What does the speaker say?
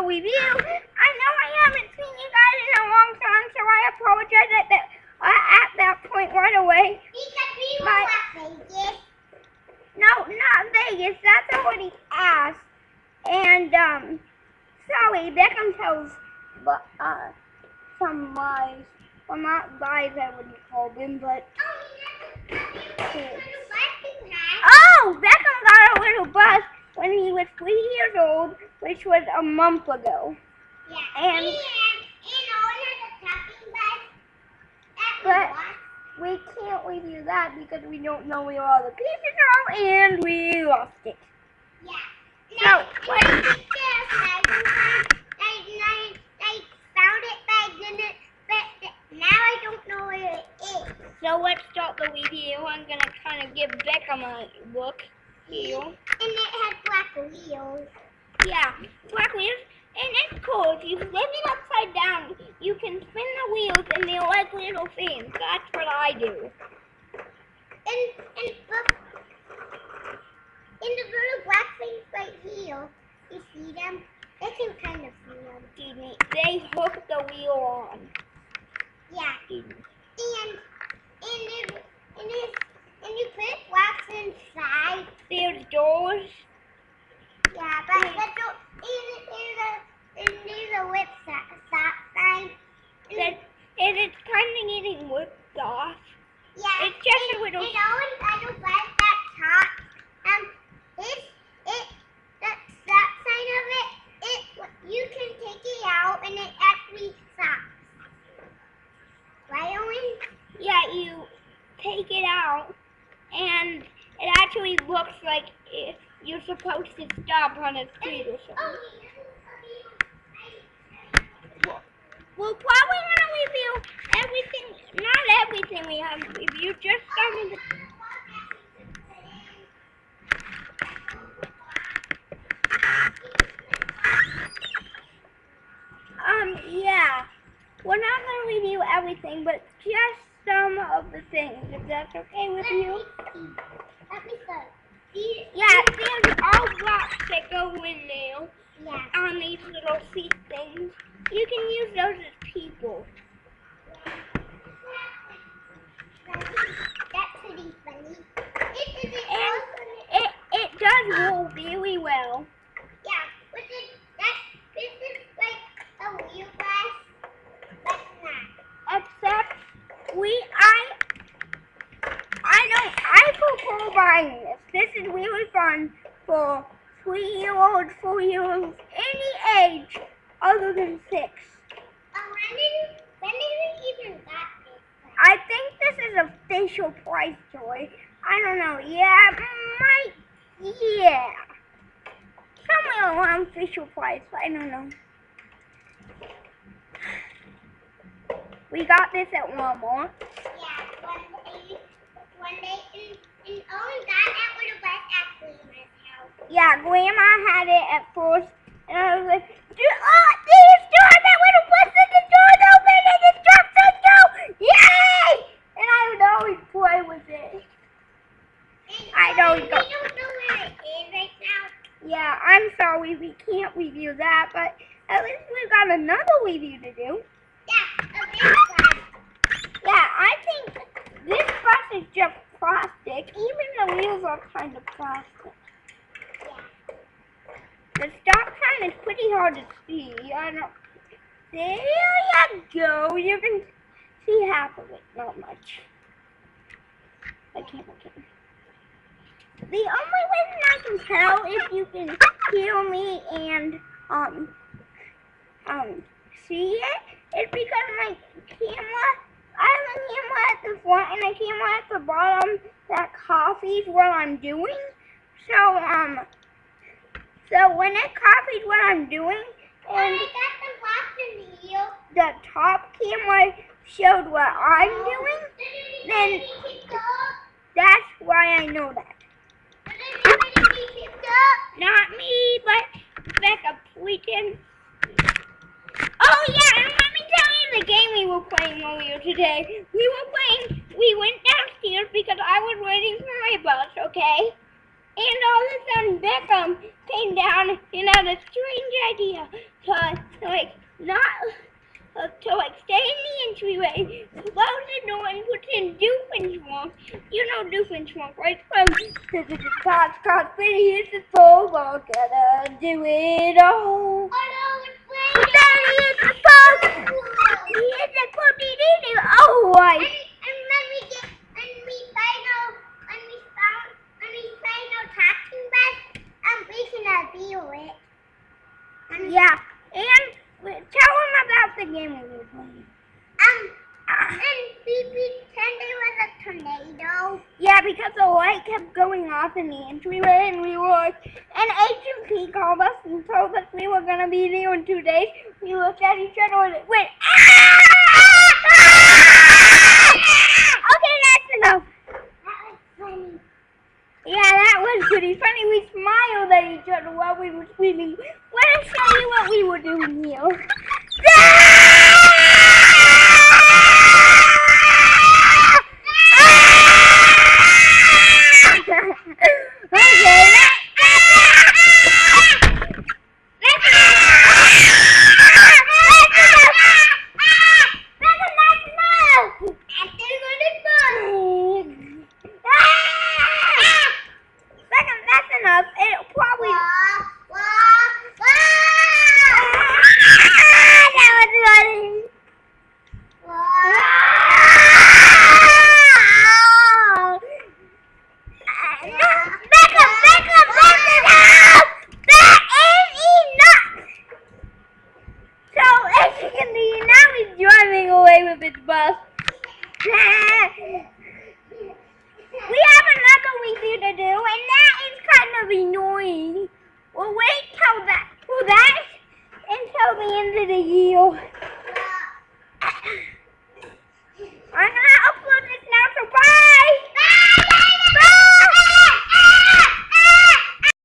the review. I know I haven't seen you guys in a long time, so I apologize at that point right away. Because we were at Vegas. No, not Vegas. That's already asked. And sorry, Beckham tells some lies. Well, not lies, I wouldn't call them, but. Oh, Beckham got a little bus when he was 3 years old, which was a month ago. Yeah. And but we can't review that because we don't know where all the pieces are, and we lost it. Yeah. So, what? I found it, but I didn't. But now I don't know where it is. So let's start the review. I'm gonna kind of give Beckham a look here. And it has black wheels. Yeah, black wheels. And it's cool. If you flip it upside down, you can spin the wheels and they're like little fans. That's what I do. And the little black things right here, you see them? They can kind of see them. They hook the wheel on. Yeah. And you put blocks inside. There's doors. Yeah, but there's a whip stop sign. And it's kind of getting whipped off. Yeah. It's just a little. And all in the red that top, that stop sign of it, you can take it out and it actually stops. Right, Owen? Yeah, you take it out and it actually looks like you're supposed to stop on a street or something. We'll probably want to review everything, not everything we have reviewed, just some of the. Yeah. We're not going to review everything, but just some of the things, if that's okay with you. Let me start. Yeah, there's all blocks that go in there. Yeah. On these little seat things. You can use those as people. That's pretty funny. And it does roll very well. Yeah, this is like a wheel glass, but not. Except I prefer buying this. This is really fun for 3-year-olds, 4-year-olds, any age other than 6. When did we even got this? I think this is a Fisher Price toy. I don't know. Yeah, yeah. Somewhere around Fisher Price. I don't know. We got this at Walmart. Yeah, one day, and Owen got that little bus actually in his house. Yeah, Grandma had it at first, and I was like, there's that little bus and the door's open and the truck says go! Yay! And I would always play with it. We don't know where it is right now. Yeah, I'm sorry we can't review that, but at least we've got another review to do. Yeah, a big bus. Yeah, I think this bus is just plastic. Even the wheels are kind of plastic. Yeah. The stop sign is pretty hard to see. There you go. You can see half of it, not much. I can't. The only reason I can tell if you can hear me and see it is because my camera, I have a camera at the front and a camera at the bottom that copies what I'm doing. So when it copies what I'm doing and the top camera showed what I'm doing, then that's why I know that. Not me, but Becca, we can. Oh yeah, and let me tell you the game we were playing earlier today. We went downstairs because I was waiting for my bus, okay? And all of a sudden Beckham came down and had a strange idea to stay in the entryway, close the door, and put in Doofenshmirtz. You know Doofenshmirtz, right? From Scott, here's the phone, we're gonna do it all. Oh no, it's raining. Daddy, it's the phone. Here's the cookie. Oh, right. And we find out talking back, we can view it. Yeah, and tell them about the game we were playing. And we pretend it was a tornado. Yeah, because the light kept going off in the entryway, and we were like, and Agent P called us and told us we were gonna be there in 2 days. We looked at each other and it went, Okay, that's enough. That was funny. Yeah, that was pretty funny. We smiled at each other while we were screaming. Let us show you what we were doing here. It'll probably. That was funny. Back up! That is enough! So, as you can see, now he's driving away with his bus. We have another review to do, and that is kind of annoying.